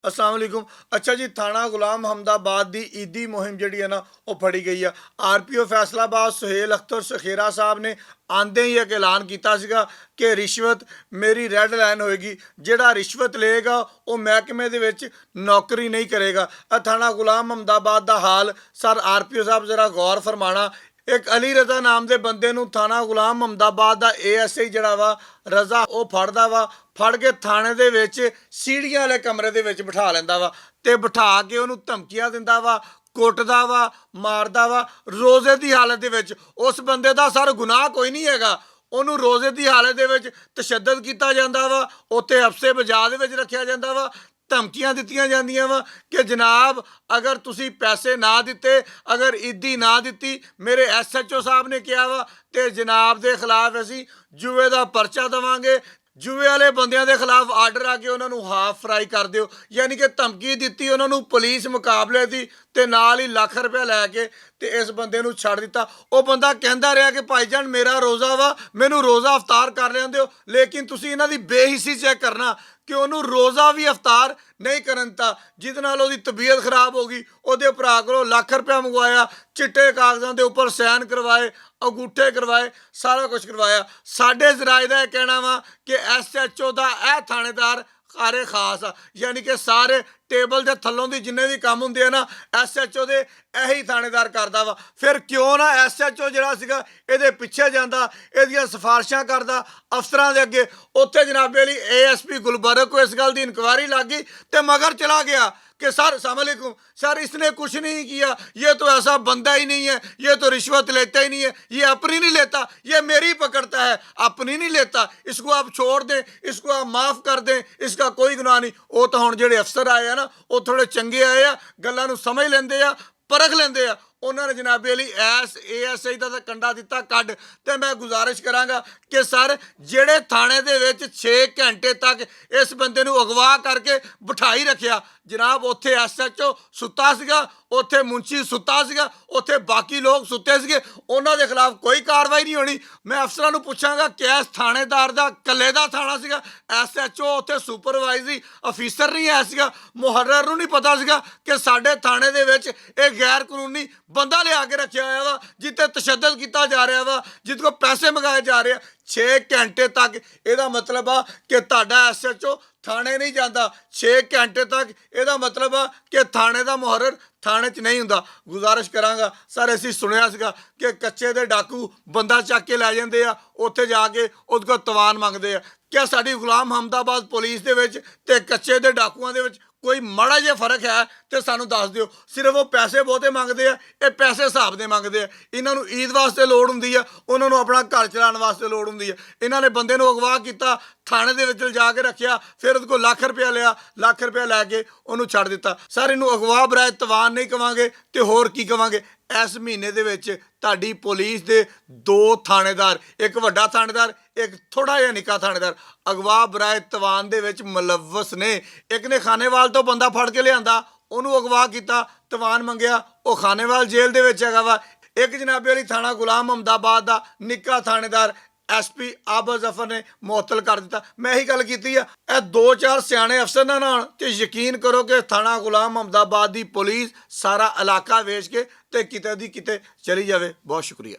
अस्सलाम वालेकुम। अच्छा जी, थाना गुलाम हमदाबाद की ईदी मुहिम जी है ना वो फड़ी गई है। RPO फैसलाबाद सुहेल अख्तर शखेरा साहब ने आंदे ही एक ऐलान किया सीगा कि रिश्वत मेरी रैड लाइन होएगी, जिहड़ा रिश्वत लेगा वो महकमे दे विच नौकरी नहीं करेगा। थाना गुलाम हमदाबाद का हाल सर RPO साहब जरा गौर फरमाना। एक अली रजा नाम के बंदे नूं थाना गुलाम हमदाबाद का ASI जिहड़ा वा रजा वो फड़दा वा, फड़ के थाने दे विच सीढ़ियां वाले कमरे दे विच बिठा लैंदा वा ते बिठा के उहनूं धमकियां दिंदा वा, कुटदा वा, मारदा वा रोजे की हालत दे विच। उस बंदे दा सर गुनाह कोई नहीं हैगा, ਉਹਨੂੰ रोजे की हालत दे विच तशद्दद किया जाता वा, उत्थे हफ्से बजा दे विच रखिया जाता वा, धमकियां दित्तियां जांदियां वा कि जनाब अगर तुसी पैसे ना दिते, अगर ईदी ना दिती, मेरे SHO साहब ने कहा वा ते जनाब के खिलाफ असी जुए का परचा देवांगे। जुए वाले बंदियां के खिलाफ आर्डर आ के उन्होंने हाफ फ्राई कर दिओ, यानी कि धमकी दी उन्होंने पुलिस मुकाबले की ते नाल ही लाख रुपया लैके ते इस बंदे नूं छड़ दिता। वो बंदा कहता रहा कि भाईजान मेरा रोज़ा वा, मैनू रोज़ा अवतार कर लें दिओ, लेकिन तुसीं इन्हां दी बेहिसी चेक करना कि उन्होंने रोज़ा भी अवतार नहीं करन दिता, जिहदे नाल उहदी तबीयत खराब हो गई। उहदे भरा कोलों लाख रुपया मंगवाया, चिट्टे कागज़ां दे उपर सैन करवाए, अंगूठे करवाए, सारा कुछ करवाया। साडे जराए दा कहना वा कि SHO दा यह थानेदार सारे खास आ, यानी कि सारे टेबल के थलों की जिन्ने भी काम होंदे आ ना SHO दे यही थानेदार करदा वा। फिर क्यों ना SHO जिहड़ा सीगा इहदे पिछे जांदा, इहदियां सिफारिशां करदा अफसरां दे अगे। उत्थे जनाबे अली ASP गुलबर्ग को इस गल की इंक्वायरी लग गई ते मगर चला गया कि सर अस्सलाम वालेकुम सर इसने कुछ नहीं किया, ये तो ऐसा बंदा ही नहीं है, ये तो रिश्वत लेता ही नहीं है, ये अपनी नहीं लेता, ये मेरी पकड़ता है, अपनी नहीं लेता, इसको आप छोड़ दें, इसको आप माफ़ कर दें, इसका कोई गुनाह नहीं। वो तो हुण जिहड़े अफसर आए आ ना वो थोड़े चंगे आए आ, गल्लां नूं समझ लैंदे आ, परख लैंदे आ। उन्होंने जनाबे अली ASI का तो कंडा दिता कड। तो मैं गुजारिश करांगा कि सर जेड़े थाने दे विच 6 घंटे तक इस बंदे नूं अगवा करके बिठाई रखिया, जनाब उत्थे SHO सुत्ता सीगा, उत्थे मुंशी सुत्ता सीगा, उत्थे बाकी लोग सुत्ते सीगे, उन्हां दे खिलाफ कोई कार्रवाई नहीं होनी। मैं अफसरां नूं पुछांगा कि इस थानेदार दा कल्ले दा थाना सीगा, SHO उत्थे सुपरवाइजरी अफीसर नहीं है सीगा, मुहर्रर नूं नहीं पता सीगा कि साडे थाने दे विच इह गैर कानूनी बंदा लिया के रखा हुआ वा, जिते तशद्दद किया जा रहा वा, जित को पैसे मंगाए जा रहे हैं। 6 घंटे तक यदा मतलब आ कि तुहाडा SHO थाने नहीं जाता, 6 घंटे तक यदा मतलब आ कि थाने का मुहर्रर थाने च नहीं हुंदा। गुजारिश करांगा सर असीं सुनिया सीगा कि कच्चे दे डाकू बंदा चक के लै जांदे आ, उत्थे जाके उहदे कोल तवान मंगदे आ। क्या साडी गुलाम हमदाबाद पुलिस दे विच ते कच्चे दे डाकुआं दे विच कोई माड़ा जिहा फर्क है तो सानू दस दिओ। सिर्फ वो पैसे बहुते मंगते हैं, ये पैसे हिसाब दे मंगते हैं। इन्हों ईद वास्ते लोड़ हुंदी है, उन्होंने अपना घर चलाने वास्ते लोड़ हुंदी है। इन्होंने बंदे नूं अगवा किया, थाने दे विच लिजा के रखिया, फिर उहदे कोल लाख रुपया लिया, लाख रुपया लैके उहनूं छड्ड दिता। सर इहनूं अगवा बराए तवान नहीं कवांगे ते होर की कवांगे। इस महीने दे विच तुहाडी पुलिस दे 2 थानेदार, एक वड्डा थानेदार, एक थोड़ा जिहा निक्का थानेदार अगवा बराए तवान दे विच मुलव्वस ने। एक ने खानेवाल तो बंदा फड़ के लिआंदा, उहनूं अगवा किया, तवान मंगिया, वो खानेवाल जेल दे विच हैगा वा। एक जनाबे अली थाना गुलाम हमदाबाद दा निक्का थानेदार SP आबा जफर ने मुअत्तल कर दिता। मैं यही गल कीती आ, ये 2-4 सियाणे अफसर ना नाल ते यकीन करो कि थाना गुलाम हमदाबाद दी पुलिस सारा इलाका वेच के ते किते दी किते चली जावे। बहुत शुक्रिया।